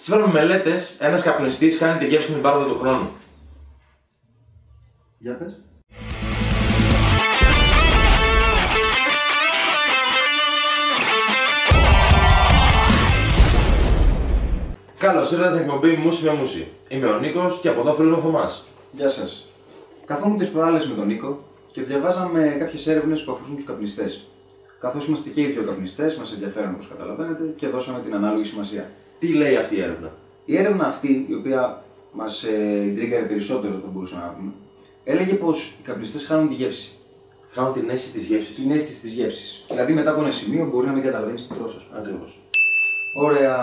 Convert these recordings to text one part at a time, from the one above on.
Σύμφωνα με μελέτες, ένας καπνιστής χάνει τη γεύση του πάροδο του χρόνου. Για πες. Καλώς ήρθατε στην εκπομπή Μούση με Μούση. Είμαι ο Νίκος και από εδώ φίλο ο Θωμάς. Γεια σας. Καθόμουν τις προάλλες με τον Νίκο και διαβάζαμε κάποιες έρευνες που αφορούν τους καπνιστές. Καθώς είμαστε και οι δύο καπνιστές, μας ενδιαφέρουν όπως καταλαβαίνετε και δώσαμε την ανάλογη σημασία. Τι λέει αυτή η έρευνα? Η έρευνα αυτή, η οποία μας τρίγκαρε περισσότερο, θα μπορούσαμε να πούμε, έλεγε πως οι καπνιστές χάνουν τη γεύση. Χάνουν την αίσθηση της γεύσης. Την αίσθηση της γεύσης. Δηλαδή μετά από ένα σημείο μπορεί να μην καταλαβαίνεις τι τρως. Ακριβώς. Ωραία.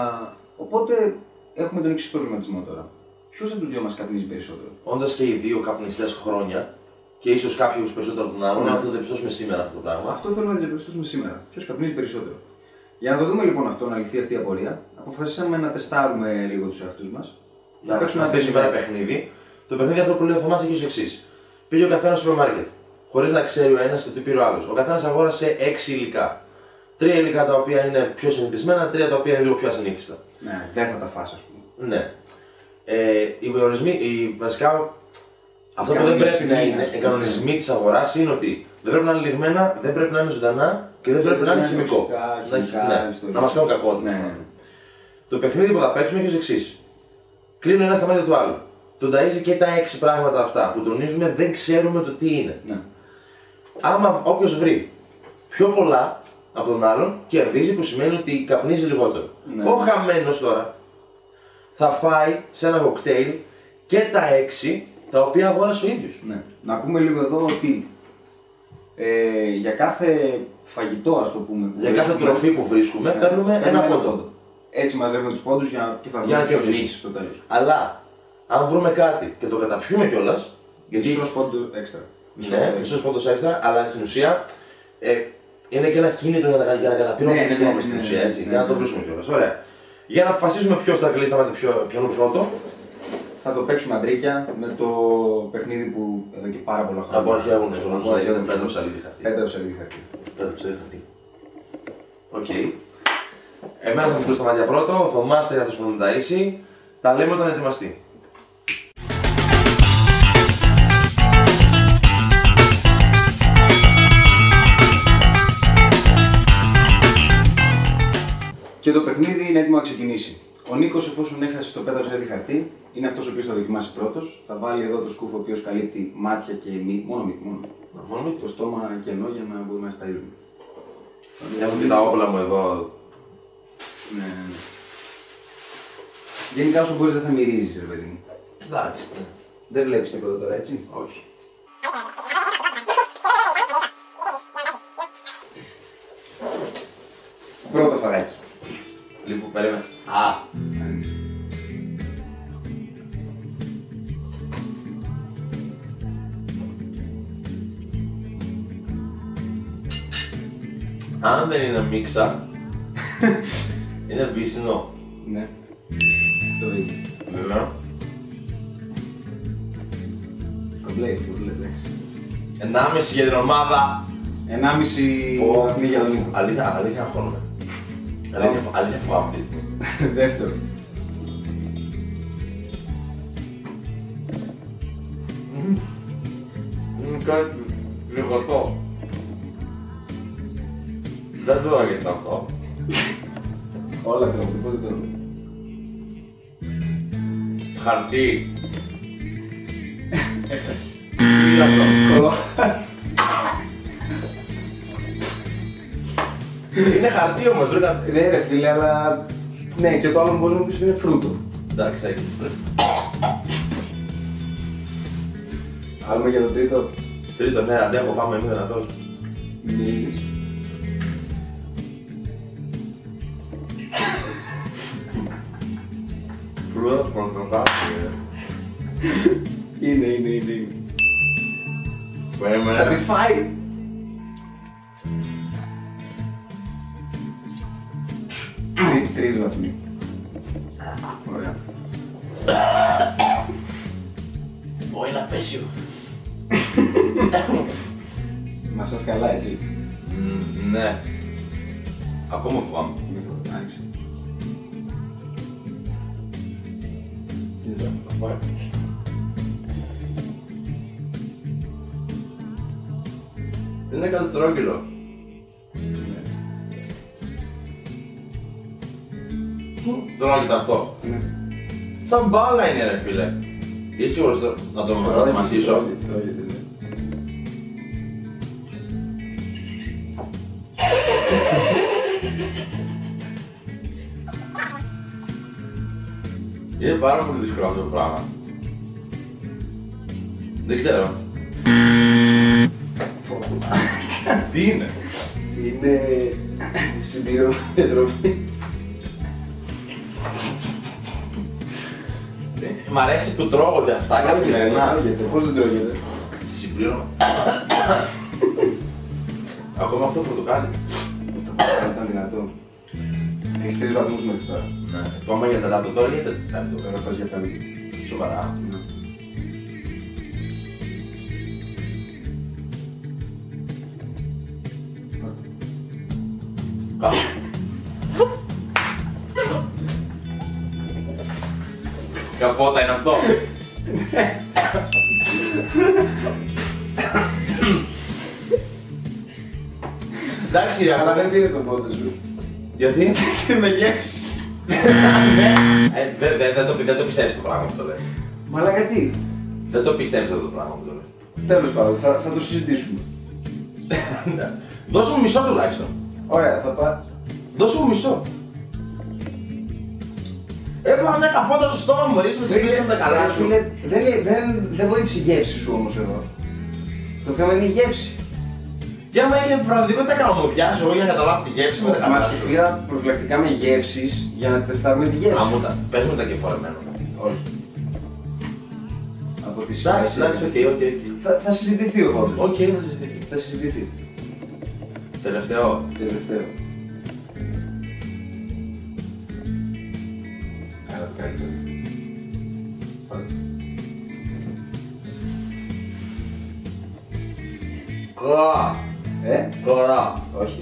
Οπότε έχουμε τον εξής προβληματισμό τώρα. Ποιος από τους δύο μας καπνίζει περισσότερο? Όντας και οι δύο καπνιστές χρόνια και ίσως κάποιους περισσότερο από τον άλλον, Ναι. αυτό το διαπιστώσουμε σήμερα αυτό το πράγμα. Αυτό θέλω να διαπιστώσουμε σήμερα. Ποιος καπνίζει περισσότερο? Για να το δούμε λοιπόν αυτό, να λυθεί αυτή η απορία, αποφασίσαμε να τεστάρουμε λίγο τους εαυτούς μας. Να παίξουμε σήμερα παιχνίδι. Το παιχνίδι αυτό που λέει ο Θωμάς έχει ως εξής. Πήγε ο καθένας στο σούπερ μάρκετ, χωρίς να ξέρει ο ένας το τι πήρε ο άλλος. Ο καθένας αγόρασε 6 υλικά. 3 υλικά τα οποία είναι πιο συνηθισμένα, 3 τα οποία είναι λίγο πιο ασυνήθιστα. Ναι, δεν θα τα φας, ας πούμε. Ναι. Οι ορισμοί, βασικά, αυτό που δεν πρέπει να είναι, οι κανονισμοί της αγοράς είναι ότι δεν πρέπει να είναι λιγμένα, δεν πρέπει να είναι ζωντανά και δεν πρέπει να είναι χημικό. Να μας κάνουν κακό. Ναι. Το παιχνίδι που θα παίξουμε έχει ως εξής. Κλείνει ένα στα μάτια του άλλου. Τον ταΐζει και τα 6 πράγματα αυτά που τονίζουμε δεν ξέρουμε το τι είναι. Ναι. Άμα όποιος βρει πιο πολλά από τον άλλον, κερδίζει, που σημαίνει ότι καπνίζει λιγότερο. Ναι. Ο χαμένος τώρα θα φάει σε ένα κοκτέιλ και τα 6 τα οποία αγόρασε ο ίδιος. Ναι. Να πούμε λίγο εδώ ότι για κάθε φαγητό, ας το πούμε, Για κάθε τροφή που βρίσκουμε, παίρνουμε ένα πόντο. Έτσι μαζεύουμε τους πόντους για να Για να ποιος κερδίσει νίκησε στο τέλος. Αλλά αν βρούμε κάτι και το καταπιούμε κιόλας, γιατί Μισός πόντο έξτρα. ναι, μισός πόντος έξτρα, αλλά στην ουσία είναι και ένα κίνητρο για να καταπίνουμε αυτό που τρώμε στην ουσία, έτσι, για να το βρίσκουμε κιόλας. Ωραία. Για να αποφασίσουμε ποιος θα κλείσει τα μάτια ποιον πρώτο. Θα το παίξουμε αντρίκια με το παιχνίδι που εδώ και πάρα πολλά χρόνια. Από αρχαία αγωνιστών, πέτρο ψαλίδι χαρτί. Πέτρο ψαλίδι χαρτί. Πέτρο ψαλίδι χαρτί. Οκ. Εμένα θα μου κλείσω τα μάτια πρώτο, ο Θωμάς θα είναι αυτός που θα τον ταΐσει. Τα λέμε όταν ετοιμαστεί. Και το παιχνίδι είναι έτοιμο να ξεκινήσει. Ο Νίκος, εφόσον έχασε το πέτρο ψαλίδι χαρτί, είναι αυτός ο οποίος θα δοκιμάσει πρώτος. Θα βάλει εδώ το σκούφο ο οποίος καλύπτει μάτια και μόνο μύτη. Μόνο Το στόμα κενό για να μπορούμε να σταΐζουμε. έχω και τα όπλα μου εδώ. Ναι. Γενικά όσο μπορείς δεν θα μυρίζεις, ρε παιδί μου. Εντάξει. Δεν βλέπεις τίποτα τώρα, έτσι. Όχι. Πρώτο φαγάκι. Λοιπόν, περίμενε. Άνοιξε. Αν δεν είναι μίξα, είναι βύσσινο. Ναι. Το ίδιο. Βέβαια. Κομπλέ, εντάξει. 1,5 για την ομάδα. 1,5 βαθμοί για τον Νίκο. Αλήθεια αγχώνομαι. Αλήθεια φοβάμαι αυτή τη στιγμή. Δεύτερο. Είναι κάτι λιγωτό. Δεν το έγινε αυτό. Όλα τρώγονται, πώς δεν τρώγονται. Χαρτί. Έφτασε. Τι αυτό. Είναι χαρτί όμως, βρήκα. Ναι ρε φίλε, αλλά... Ναι, και το άλλο μπορείς να πεις ότι είναι φρούτο. Εντάξει, έχει. Άλλουμε για το τρίτο. Τρίτο, ναι, αντέχω, πάμε, είμαι δυνατός. Μυρίζεις. Φρούτα, πορτοκάλι. Είναι. Περίμενε. Θα τη φάει. Τρεις βαθμοί. Ωραία. Ω, είναι απέσιο. Μασάς καλά, έτσι. Ναι. Ακόμα φοβάμαι. Λοιπόν, άνοιξε. Είναι κατστρόγγυλο. Τρώγεται αυτό. Σαν μπάλα είναι ρε φίλε. Είσαι σίγουρος να το μασίσω? Είναι πάρα πολύ δύσκολο αυτό το πράγμα. Δεν ξέρω. Τι είναι? Είναι συμπλήρωμα διατροφή. Μ' αρέσει που τρώγονται αυτά καθημερινά. Πώς δεν τρώγεται? Συμπλήρωμα. Ακόμα αυτό που το κάνει. Ήταν δυνατό. Έχεις 3 βαθμούς μέχρι τώρα. Ναι. Πάμε για τέταρτο τώρα ή για τέταρτο? Τώρα πας για τα λίγα. Σοβαρά. Καπότα είναι αυτό. Εντάξει ρε, Αλλά δεν πήρες τον πόδι σου. γιατί? Με γεύσεις. Δεν το πιστεύεις το πράγμα που το λέει. Μαλάκα τι? Δεν το πιστεύεις αυτό το πράγμα που το λέει. Τέλος πάντων, θα το συζητήσουμε. Δώσ' μου μισό τουλάχιστον. Ωραία, θα πάω. Δώσ' μου μισό. Έβαλα μια καπότα στο στόμα μου, ρίξε με τις πίσεις με τα καλά σου. Δεν βοήθησε η γεύση σου όμως εδώ. Το θέμα είναι η γεύση. Και άμα είναι πραγματικό, τα κάνω μου βιάσω εγώ για να καταλάβω τη γεύση με τα καλά Μα σου. σου πήρα προφυλακτικά με γεύσεις για να τεστάρουμε τη γεύση. Αμούτα, πες μου τα και φορεμένο. Όχι. Από τις Εντάξει, οκ. Θα συζητηθεί ο Βόντος. Οκ, θα συζητηθεί. Θα συζητηθεί. Τελευταίο. Τελευταίο. Άρα το καλύτερο. Κορά. Κορά. Όχι.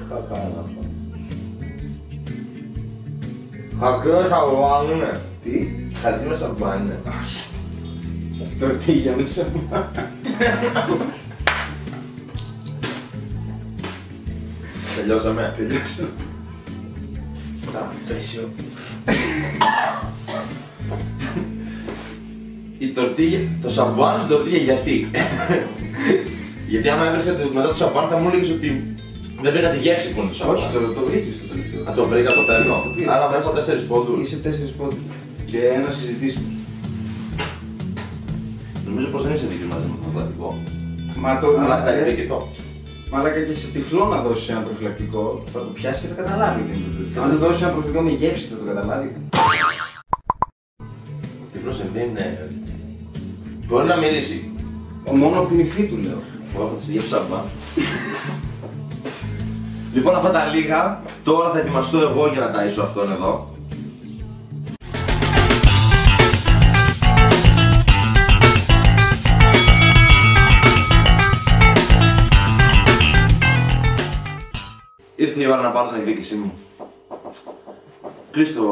Χακά είναι αυτό. Χακά σαμπάν είναι. Τι? Χαρτί με σαμπάν είναι. Τορτίγια μέσα. Τελειώσαμε. Τελειώσαμε. Πέσιο. Η τορτίγια, το σαμπάν στην τορτίγια γιατί? Γιατί άμα έβρισκα μετά το σαμπάν θα μου έλεγες ότι δεν βρήκα τη γεύση που είναι το σαμπάν. Όχι, το βρήκες το τελευταίο. Α, το βρήκα, το παίρνω. Άρα βλέπω 4 πόντους. Είσαι 4 πόντους. Και ένα συζητήσιμο. Νομίζω πως δεν είσαι δίκαιος μαζί με το προφυλακτικό. Μα το. Αλλά θα εκδικηθώ. Μαλάκα και σε τυφλό να δώσεις ένα προφυλακτικό, θα το πιάσει και θα καταλάβει. Αν του δώσεις ένα προφυλακτικό με γεύση, θα το καταλάβει. Ο τυφλός δεν είναι. Μπορεί να μυρίσει. Μόνο από την υφή του λέω. Εγώ θα τη γεύση σαμπάν. Λοιπόν, αυτά τα λίγα. Τώρα θα ετοιμαστώ εγώ για να ταΐσω αυτόν εδώ. Ήρθε η ώρα να πάρω την εκδίκησή μου. Κλείς το...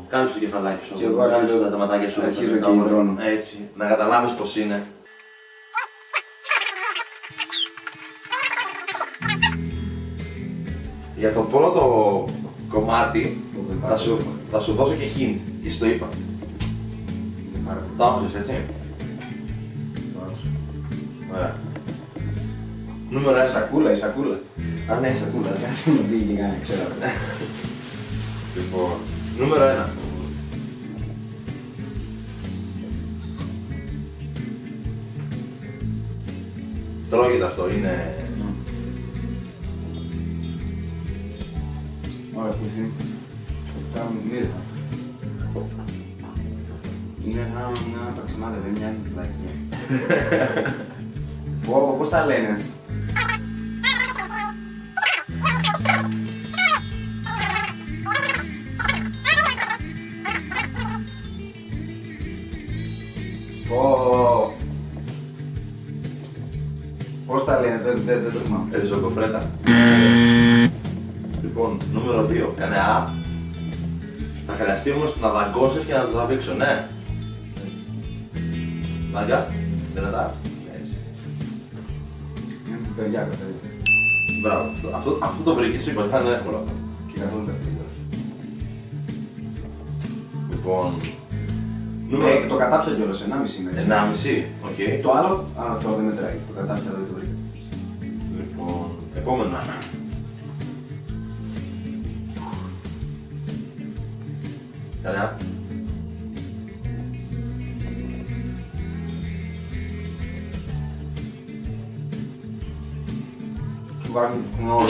Κάλυψε το κεφαλάκι σου. Και εγώ αρχίζω τα ματάκια σου. Αρχίζω και υδρώνω. Έτσι, να καταλάβεις πως είναι. Για το πρώτο κομμάτι θα σου δώσω και hint. Εσύ το είπα. Το άκουσες, έτσι. Ωραία. Νούμερο 1. Η σακούλα. Α, ναι, σακούλα. Κάτσε να πει και κανένα, ξέρω. Λοιπόν, νούμερο 1. Τρώγεται αυτό, είναι... Ωραία, που είναι. Κάνουμε μύριθα. Είναι σαν μια παξιμάδα, δεν μοιάζει με πλακία. Φόβο, πώς τα λένε. Πώς τα λένε, δεν το θυμάμαι. Ριζοκοφρέτα. Λοιπόν, Λοιπόν, νούμερο 2. Κάνε Α. Θα χρειαστεί όμως να δαγκώσεις και να το τραβήξω, ναι. Δάγκα, δυνατά. Έτσι. Παιδιά, παιδιά. Μπράβο, αυτό το βρήκες, σου είπα, θα είναι εύκολο. Και καθόλου τα στοιχεία. Λοιπόν, Το κατάπια κιόλας, 1,5 είναι. 1,5, οκ. Το άλλο, το δεν μετράει. Το κατάπια δεν το βρήκα. Λοιπόν, επόμενος. Καλά. Του βάρνει την ώρα.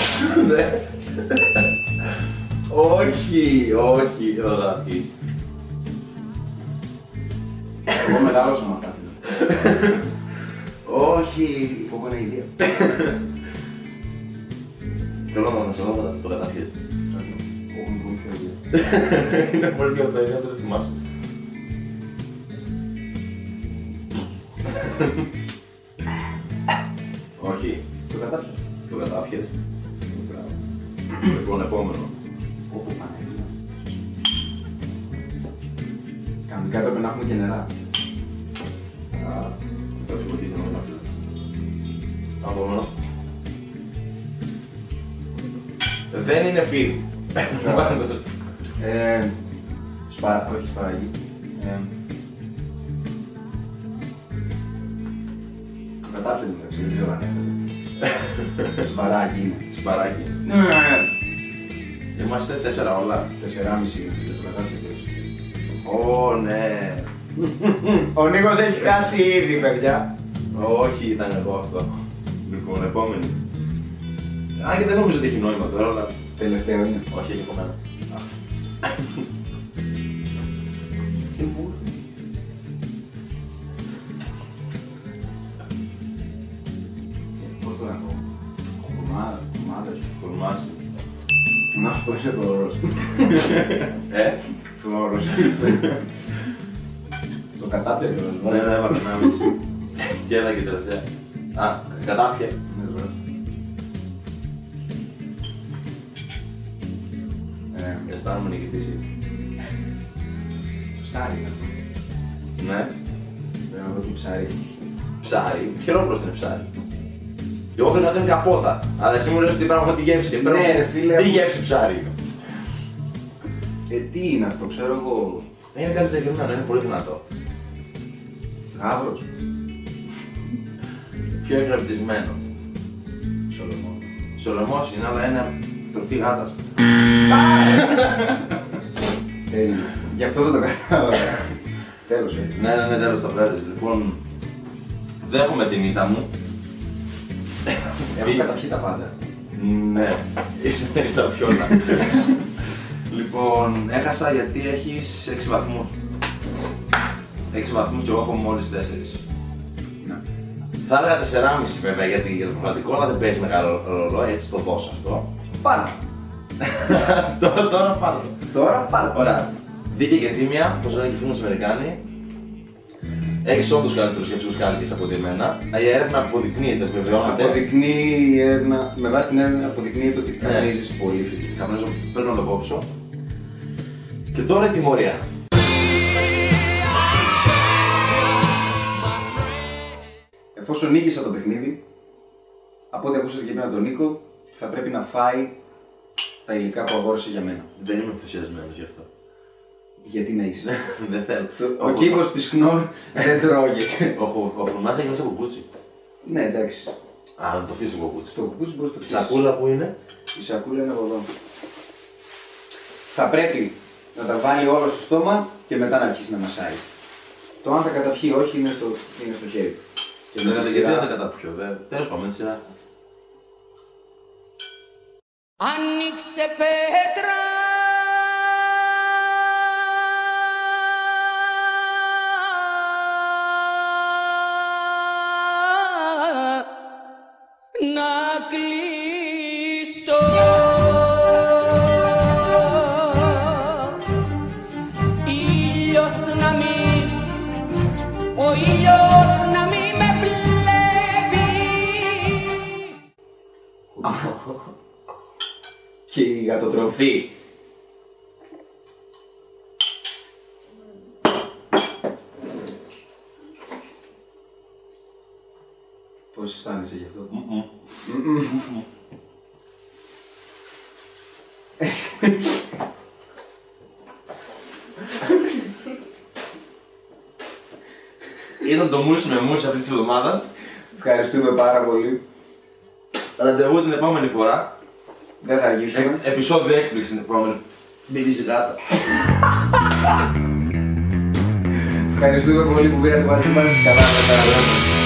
Όχι, όχι, εδώ θα βγεις. Εγώ μεγάλωσα με αυτά, φίλε. Όχι. Φόβο είναι ιδέα. Θέλω να σε δω το καταφύγει. Φόβο είναι πολύ πιο ιδέα. Είναι πολύ πιο παιδί, δεν το θυμάσαι. Όχι, Το κατάπια. το κατάφιες. Λοιπόν, επόμενο. Φόβο Παναγία. Κανονικά έπρεπε να έχουμε και νερά. Εντάξει, όχι, δεν είναι αυτό. Επόμενο. Δεν είναι φίλοι. Όχι σπαραγή. Το κατάπια του μεταξύ, δεν ξέρω αν έφερε. Σπαράκι είναι. Σπαράκι. Είμαστε 4 όλα. 4,5 είναι το κατάπια του. Ω, ναι. Ο Νίκος έχει χάσει ήδη, παιδιά. Όχι, ήταν εγώ αυτό. Λοιπόν, επόμενη. Α, και δεν νομίζω ότι έχει νόημα τώρα, αλλά. Τελευταίο είναι. Όχι, έχει από μένα. Πώς το να πω. Κομμάτες. Κουρμάσι. Να σου πω, είσαι φλόρος. Φλόρος. Το κατάπια κιόλας. Ναι, ναι, έβαλε 1,5. Και έλα και τελευταία. Α, κατάπια. Αισθάνομαι νικητής. Ψάρι είναι αυτό. Ναι. Πρέπει να δω τι ψάρι. Ψάρι. Χειρόπρος είναι ψάρι. Και εγώ πρέπει να δίνω καπότα. Αλλά εσύ μου λες ότι πράγμα τη γεύση. Ναι, ρε φίλε. Τι γεύση ψάρι είναι. Τι είναι αυτό, ξέρω εγώ. Είναι κάτι συγκεκριμένο, είναι πολύ δυνατό. Γάβρος. Πιο εγγραφτισμένο. Σολομό. Σολομός είναι, αλλά είναι τροφή γάτας. Τέλειο. Γι' αυτό δεν το κατάλαβα. Τέλος, έτσι. Ναι, ναι, ναι, τέλος το βγάζεις. Λοιπόν, δέχομαι την ήττα μου. Έχω καταπιεί τα πάντα. Ναι, είσαι τα πιόνα. Λοιπόν, έχασα γιατί έχεις 6 βαθμούς. 6 βαθμούς και εγώ έχω μόλις 4. Ναι. Θα έλεγα 4,5 βέβαια γιατί για το πραγματικό, αλλά δεν παίζει μεγάλο ρόλο, έτσι το δώσω αυτό. Πάνω. Τώρα πάνω. Τώρα πάνω. Ωραία. Δίκαιη και τίμια, όπως λένε και οι φίλοι μας Αμερικάνοι. Έχεις όντως καλύτερους γεύσιμους κάλικες από ότι εμένα. Η έρευνα αποδεικνύεται, επιβεβαιώνεται. Αποδεικνύει η έρευνα, με βάση την έρευνα αποδεικνύεται ότι Ναι. καπνίζεις πολύ φυτικά. Καπνίζω, πρέπει να το κόψω. Και τώρα η τιμωρία. Εφόσον νίκησα το παιχνίδι, από ό,τι ακούσατε και πριν από τον Νίκο, θα πρέπει να φάει τα υλικά που αγόρασε για μένα. Δεν είμαι ενθουσιασμένος γι' αυτό. Γιατί να είσαι. Δεν θέλω. Ο κύβος της Knorr δεν τρώγεται. Ο χρωμάς έχει μέσα κουκούτσι. Ναι, εντάξει. Α, να το αφήσω το κουκούτσι. Το κουκούτσι μπορείς να το Η φτιάξεις. σακούλα που είναι. Η σακούλα είναι από εδώ. Θα πρέπει να τα βάλει όλο στο στόμα και μετά να αρχίσει να μασάει. Το αν θα καταπιεί όχι είναι στο χέρι. Και βέβαια γιατί δεν τα καταπιώ, βέβαια. Τέλος πάμε τη σειρά. Άνοιξε πέτρα να κλειστώ. Ήλιος να μην, ο ήλιος να μην με βλέπει. και η γατοτροφή. Πώς αισθάνεσαι γι' αυτό? Ήταν το μουσ με μουσ αυτή τη εβδομάδα. Ευχαριστούμε πάρα πολύ. Ραντεβού την επόμενη φορά. Δεν θα αργήσουμε. Επεισόδιο έκπληξη την επόμενη. Μυρίζει γάτα. Ευχαριστούμε πολύ που πήρατε μαζί μας. Καλά, καλά.